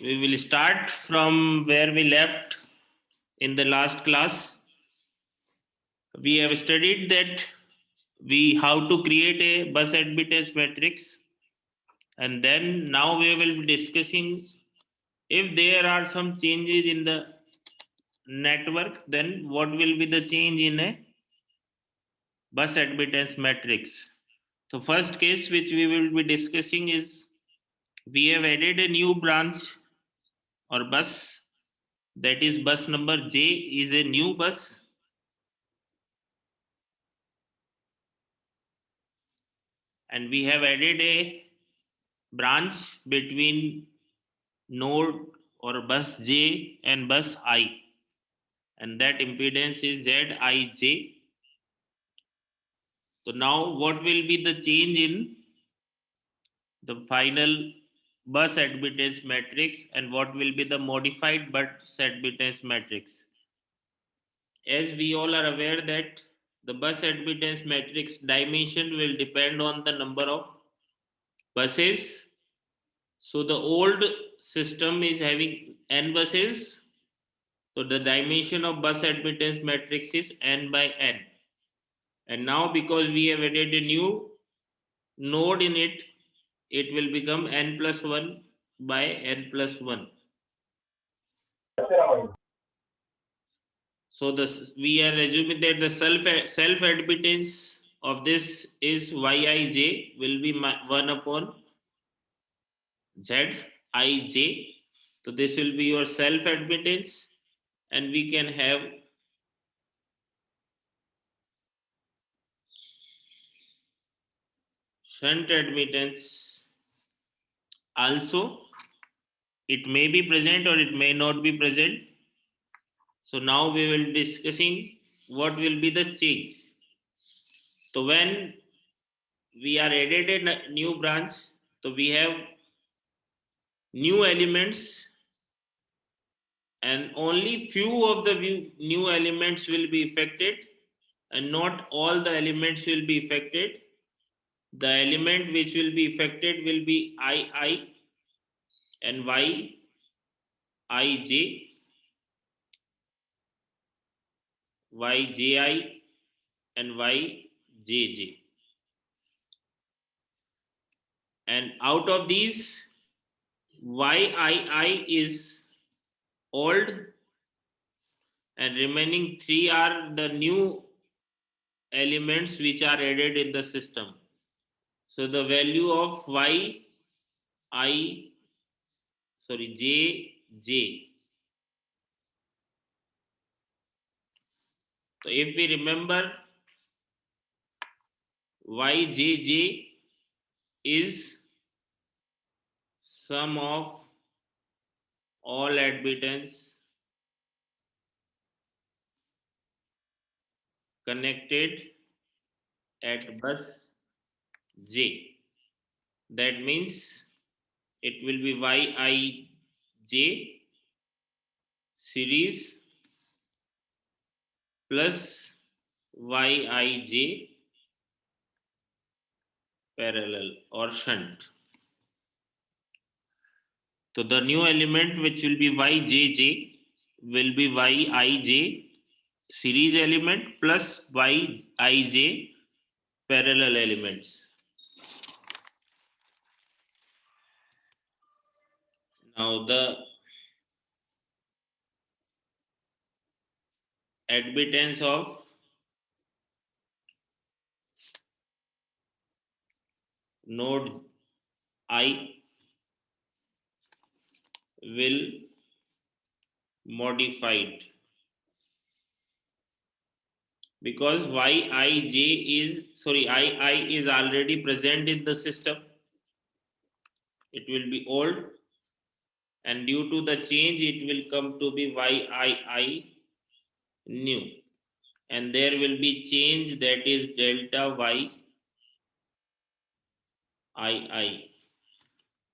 We will start from where we left in the last class. We have studied that we how to create a bus admittance matrix, and then now we will be discussing if there are some changes in the network, then what will be the change in a bus admittance matrix. The first case which we will be discussing is we have added a new branch or bus, that is bus number J is a new bus, and we have added a branch between node or bus J and bus I, and that impedance is Zij. So now what will be the change in the final bus admittance matrix and what will be the modified bus admittance matrix? As we all are aware that the bus admittance matrix dimension will depend on the number of buses. So the old system is having n buses. So the dimension of bus admittance matrix is n by n. And now because we have added a new node in it, it will become n plus 1 by n plus 1. So this we are assuming that the self admittance of this is Yij will be 1 upon Zij. So this will be your self admittance, and we can have shunt admittance also. It may be present or it may not be present. So now we will discussing what will be the change. So when we are added a new branch, so we have new elements, and only few of the new elements will be affected, and not all the elements will be affected. The element which will be affected will be I and Yij, Yji and Yjj. And out of these, Yii is old, and remaining three are the new elements which are added in the system. So the value of Jj. So if we remember, Yjj is sum of all admittance connected at bus J. That means it will be Yij series plus Yij parallel or shunt. So the new element which will be Yjj will be Yij series element plus Yij parallel elements. Now the admittance of node I will modified, because II is already present in the system. It will be old, and due to the change it will come to be Yii new, and there will be change, that is delta Yii,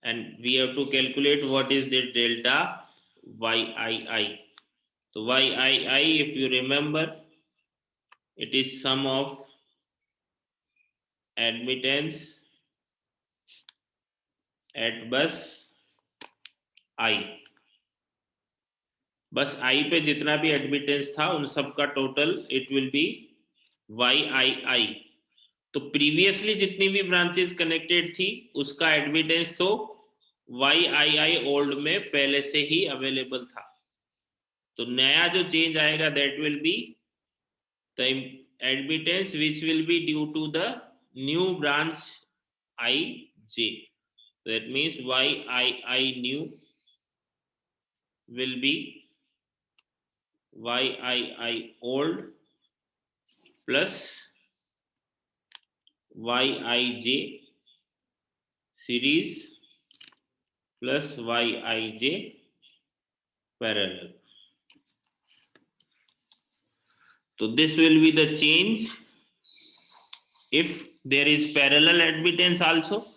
and we have to calculate what is the delta Yii. So Yii, if you remember, it is sum of admittance at bus आई, बस आई पे जितना भी admittance था उन सब का total it will be y i i. तो previously जितनी भी ब्रांचेस कनेक्टेड थी उसका एडमिटेंस तो वाई आई आई ओल्ड में पहले से ही अवेलेबल था। तो नया जो चेंज आएगा that will be the admittance which will be due to the new branch ij. That means yi new will be yi old plus yij series plus yij parallel. So this will be the change if there is parallel admittance also,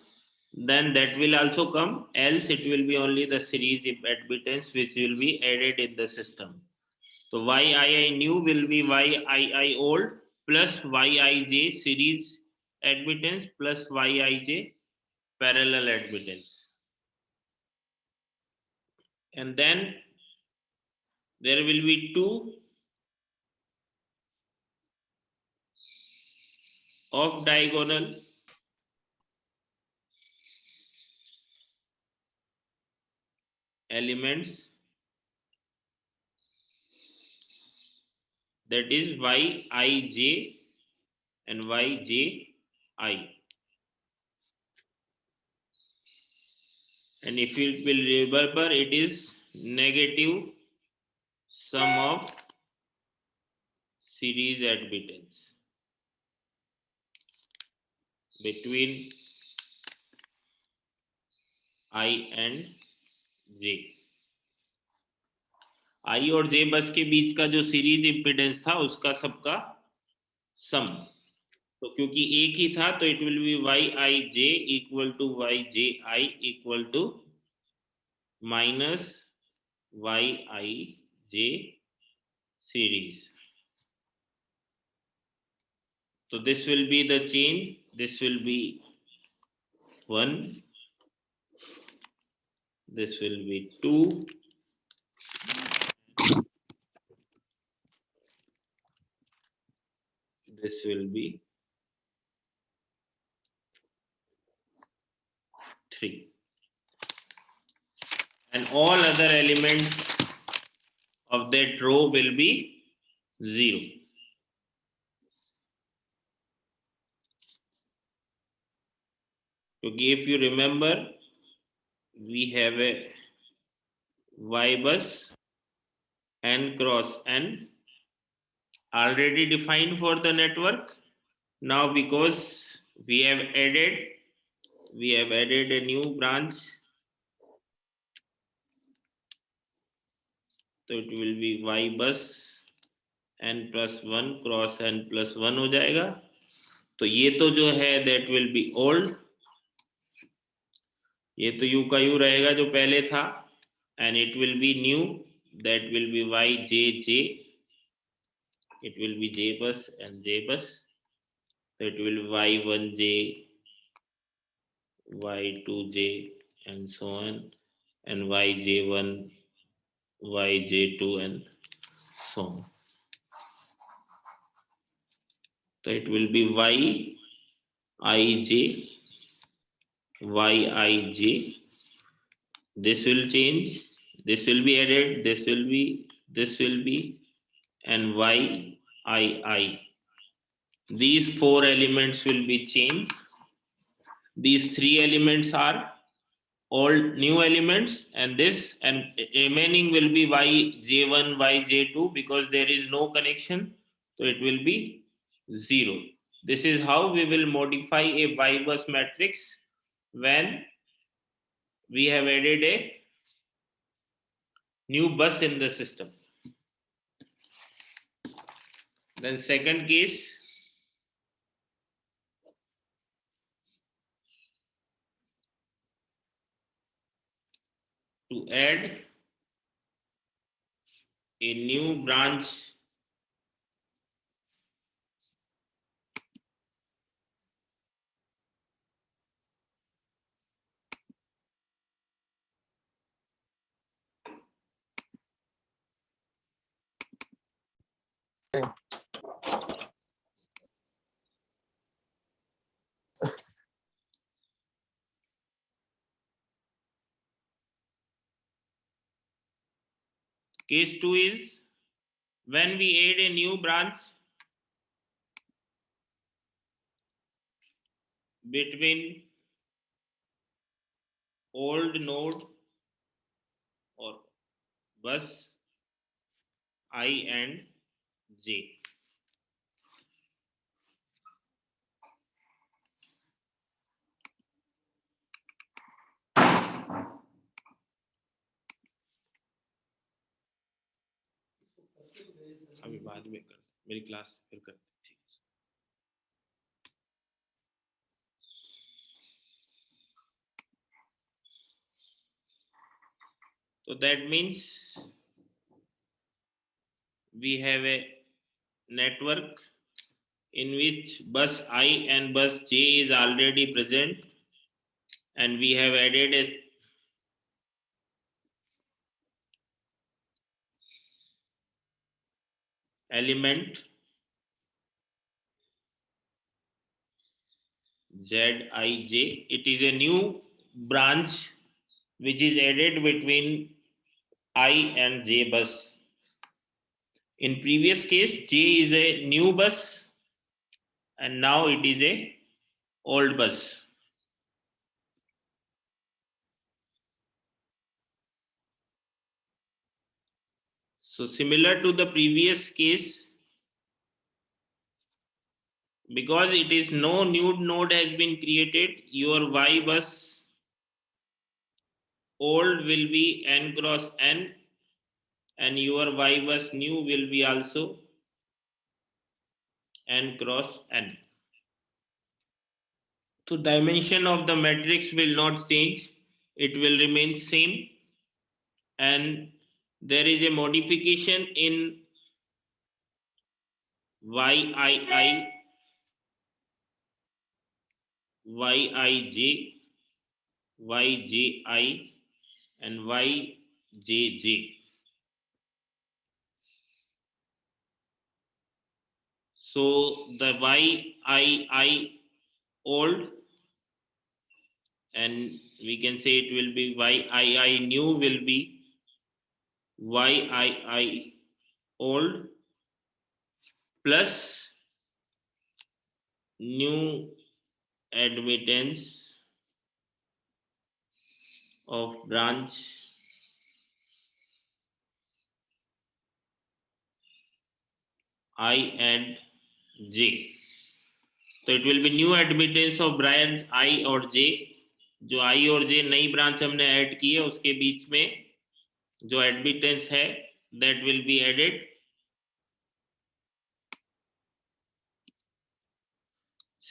then that will also come, else it will be only the series admittance which will be added in the system. So YII new will be YII old plus YIJ series admittance plus YIJ parallel admittance. And then there will be two off diagonal elements, that is Yij and Yji. And if you will remember, it is negative sum of series admittance between I and J. आई और जे बस के बीच का जो series impedance था उसका सबका सम। तो क्योंकि एक ही था तो it will be y i j equal to y j i equal to minus y i j series. तो this will be the change, this will be 1, this will be 2, this will be 3, and all other elements of that row will be 0. क्योंकि if you remember we have a y bus n cross n already defined for the network. Now because we have added a new branch, so it will be y bus n plus 1 cross n plus 1 हो जाएगा। तो ये तो जो है that will be old, ये तो u का u रहेगा जो पहले था, and it will be new, that will be yjj, it will be j bus and j bus, so it will be y1j, y2j and so on, and yj1, yj2 and so on. So it will be yij, yij, this will change, this will be added, this will be, and yii. These 4 elements will be changed. These 3 elements are all new elements, and this and remaining will be yj1, yj2 because there is no connection, so it will be 0. This is how we will modify a Y bus matrix when we have added a new bus in the system. Then second case, to add a new branch Case 2 is when we add a new branch between old node or bus I and j. अभी बाद में कर, मेरी class फिर करते। So that means we have a network in which bus I and bus j is already present, and we have added a element Zij. It is a new branch which is added between I and j bus. In previous case, j is a new bus and now it is a old bus. So similar to the previous case, because it is no new node has been created, your y bus old will be n cross n and your y bus new will be also n cross n. So dimension of the matrix will not change, it will remain same, and there is a modification in yii, yij, yji and yjj. So the yii old, and we can say it will be yii new will be yii old plus new admittance of branch I and j. तो it will be new admittance of branch I और J. जो I और J नई branch हमने add की है उसके बीच में जो एडमिटेंस है that will be added.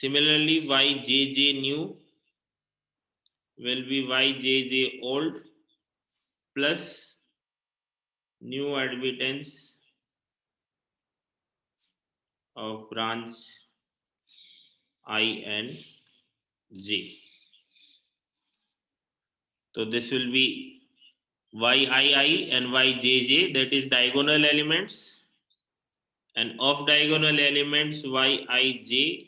Similarly, yjj new will be yjj old plus new admittance of branch I and J. So this will be yii and yjj, that is diagonal elements, and off diagonal elements yij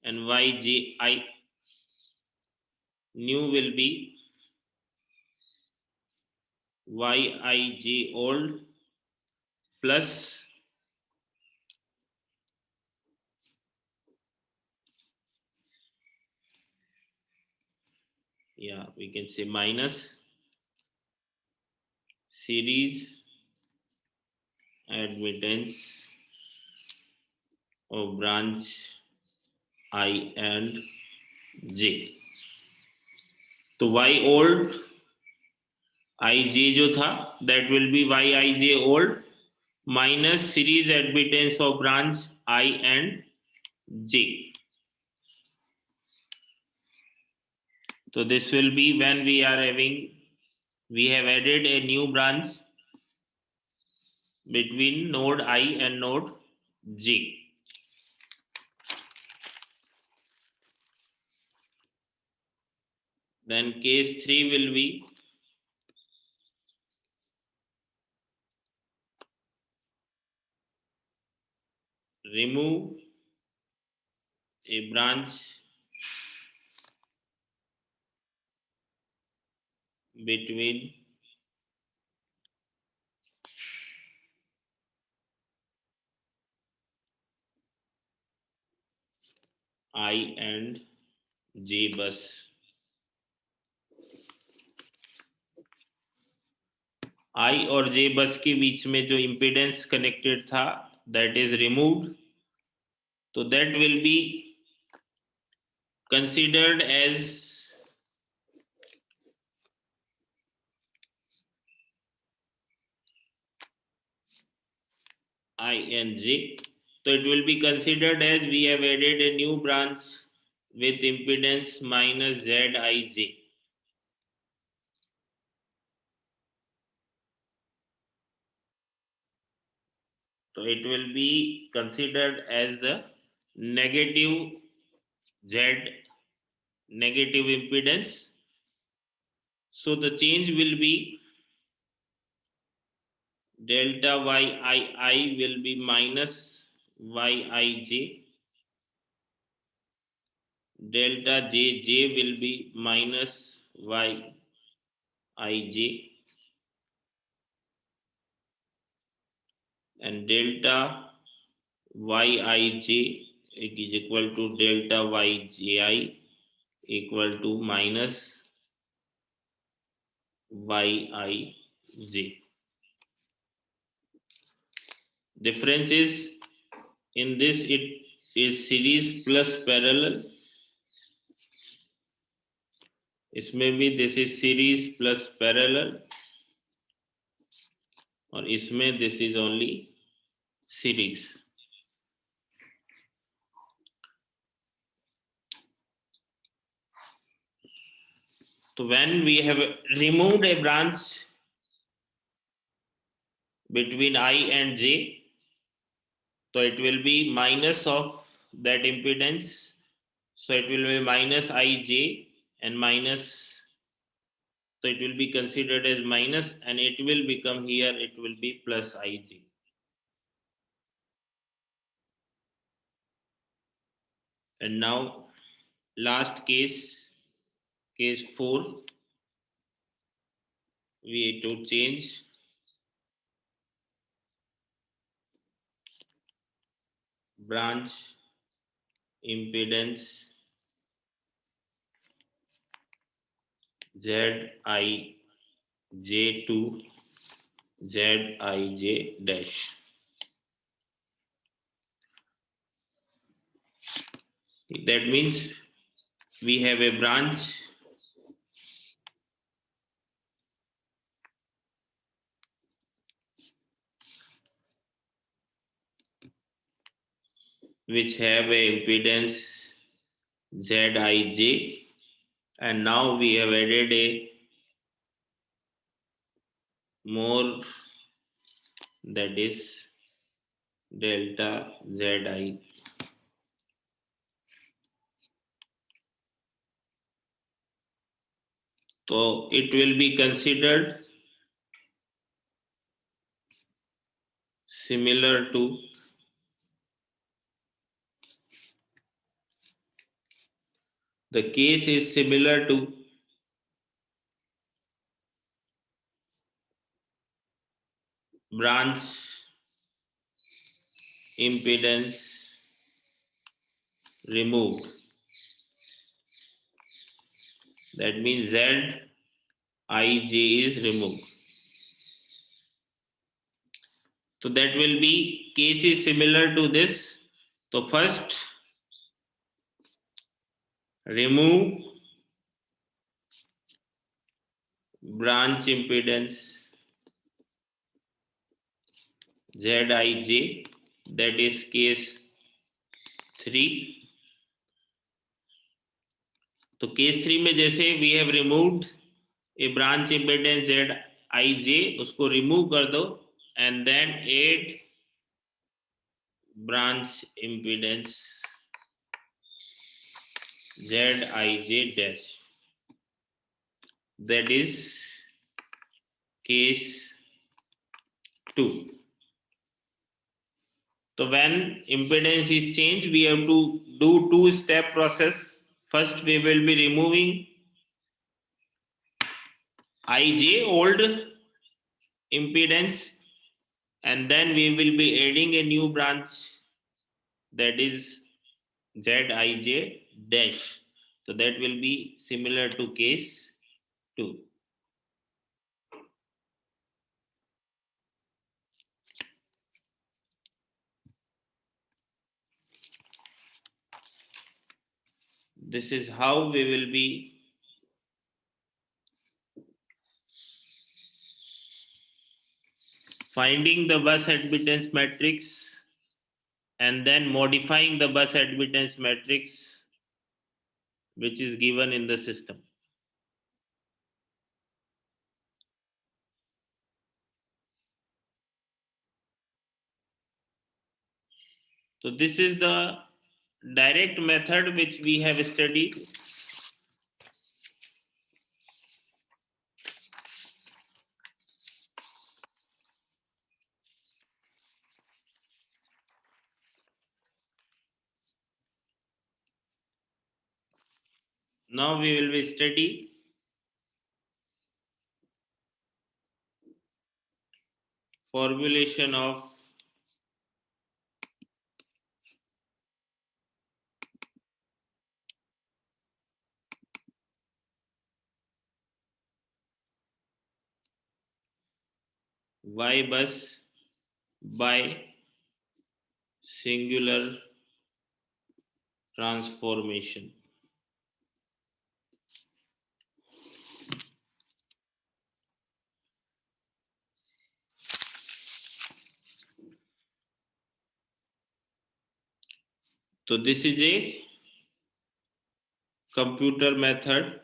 and yji new will be yij old plus we can say minus series admittance of branch I and J. तो y old ij जो था that will be yij old minus series admittance of branch I and J. So this will be when we are having, we have added a new branch between node I and node J. Then case 3 will be remove a branch between I and J bus. I और J बस के बीच में जो impedance connected था that is removed, तो that will be considered as I and J. So it will be considered as we have added a new branch with impedance minus Zij. So it will be considered as the negative Z, negative impedance. So the change will be delta Yii will be minus Yij, delta Jj will be minus Yij, and delta Yij is equal to delta Yji equal to minus Yij. Difference is in this it is series plus parallel. इसमें भी this is series plus parallel और इसमें this is only series. So when we have removed a branch between I and J, so it will be minus of that impedance. So it will be minus Ij and minus, so it will be considered as minus and it will become here, it will be plus Ij. And now last case, case 4, we have to change branch impedance Zij to Zij dash. That means we have a branch which have a impedance Zij, and now we have added a more, that is delta Zi. So it will be considered similar to the case is similar to branch impedance removed. That means Zij is removed. So that will be case is similar to this. So first remove branch impedance Zij, that is case 3. तो case 3 में जैसे we have removed a branch impedance Zij, उसको remove कर दो and then add branch impedance Zij dash. That is case 2. So when impedance is changed, we have to do two-step process. First, we will be removing Ij, old impedance, and then we will be adding a new branch, that is Zij dash. So that will be similar to case 2. This is how we will be finding the bus admittance matrix and then modifying the bus admittance matrix which is given in the system. So this is the direct method which we have studied. Now we will be study formulation of Y bus by singular transformation. So this is a computer method.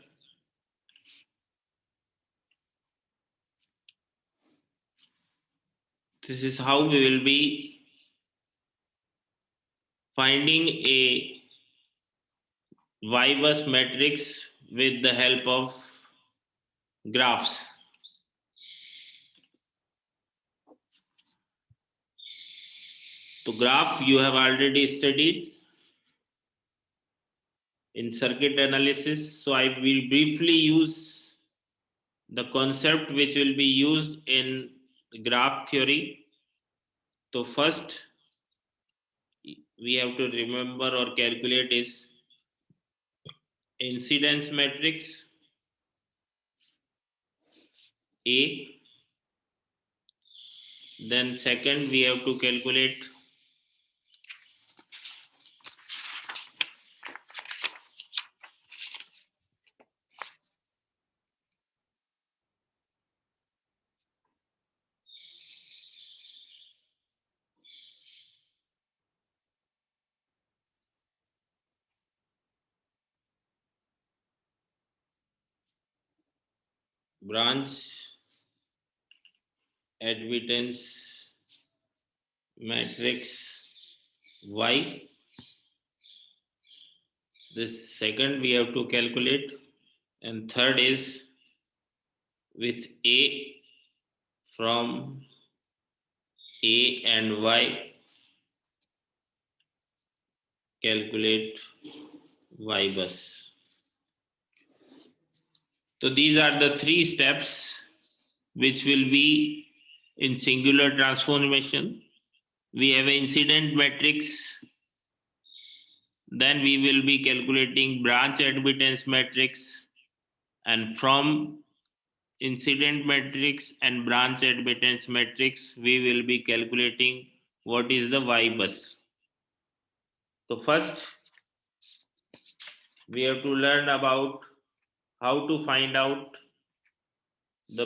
This is how we will be finding a Y-bus matrix with the help of graphs. So graph you have already studied in circuit analysis. So I will briefly use the concept which will be used in graph theory. So first we have to remember or calculate is incidence matrix A. Then second we have to calculate branch admittance matrix Y. This second we have to calculate, and third is with A from A and Y, calculate Y bus. So these are the three steps which will be in singular transformation. We have an incident matrix, then we will be calculating branch admittance matrix, and from incident matrix and branch admittance matrix we will be calculating what is the Y bus. So first we have to learn about how to find out the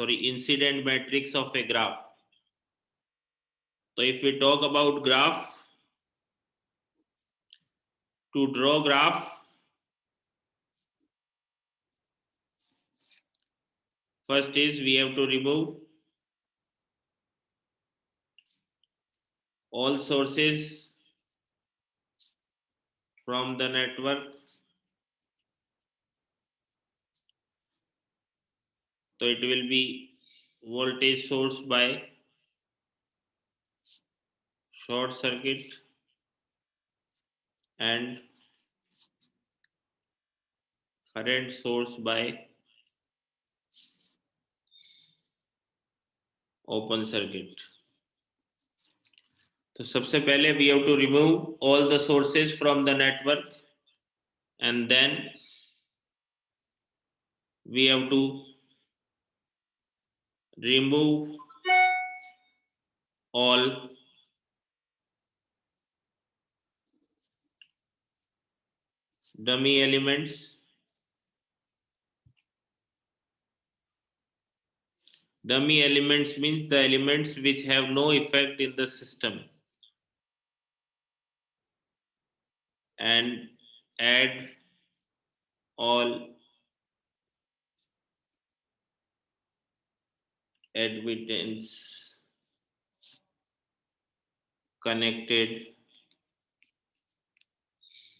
incident matrix of a graph. So if we talk about graph, to draw graph, first is we have to remove all sources from the network. So it will be voltage source by short circuit and current source by open circuit. तो सबसे पहले we have to remove all the sources from the network and then we have to remove all dummy elements. Dummy elements means the elements which have no effect in the system, and add all admittance connected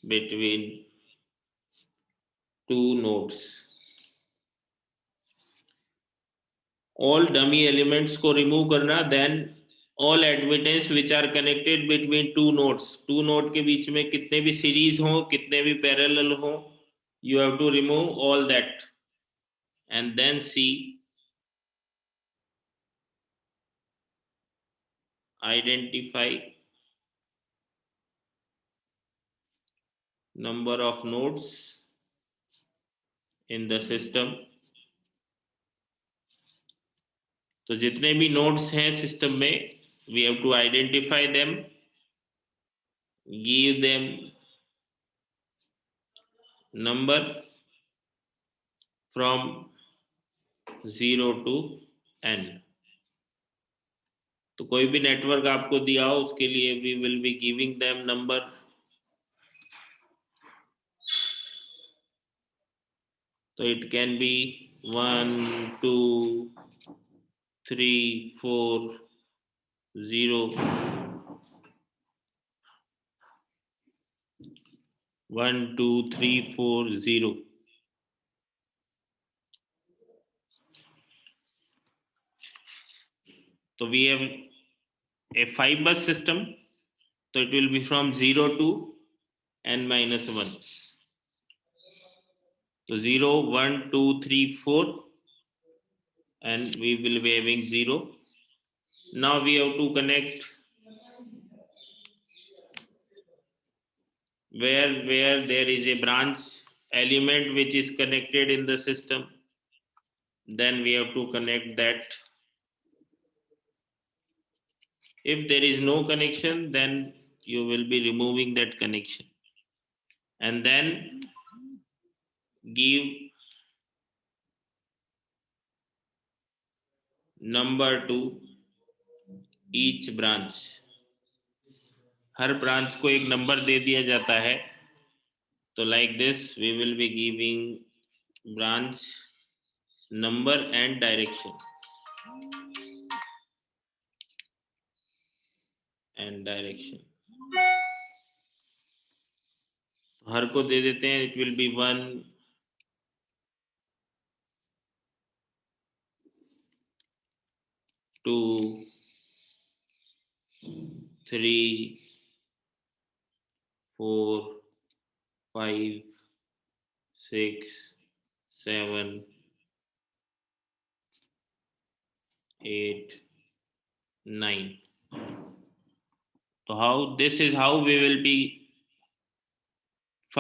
between two nodes. All dummy elements को remove करना, then all admittance which are connected between two nodes. Two node के बीच में कितने भी series हो, कितने भी parallel हो, you have to remove all that and then see identify number of nodes in the system. तो जितने भी nodes हैं system में, we have to identify them, give them number from 0 to n. तो कोई भी नेटवर्क आपको दिया हो उसके लिए we will be giving them number तो it can be 1 2 3 4 0 1 2 3 4 0. So we have a 5 bus system, so it will be from 0 to n minus 1. So 0 1 2 3 4 and we will be having 0. Now we have to connect where there is a branch element which is connected in the system, then we have to connect that. If there is no connection, then you will be removing that connection and then give number to each branch. Her branch को एक number दे दिया जाता है, तो like this we will be giving branch number and direction हर को दे देते हैं. It will be 1 2 3 4 5 6 7 8 9. So this is how we will be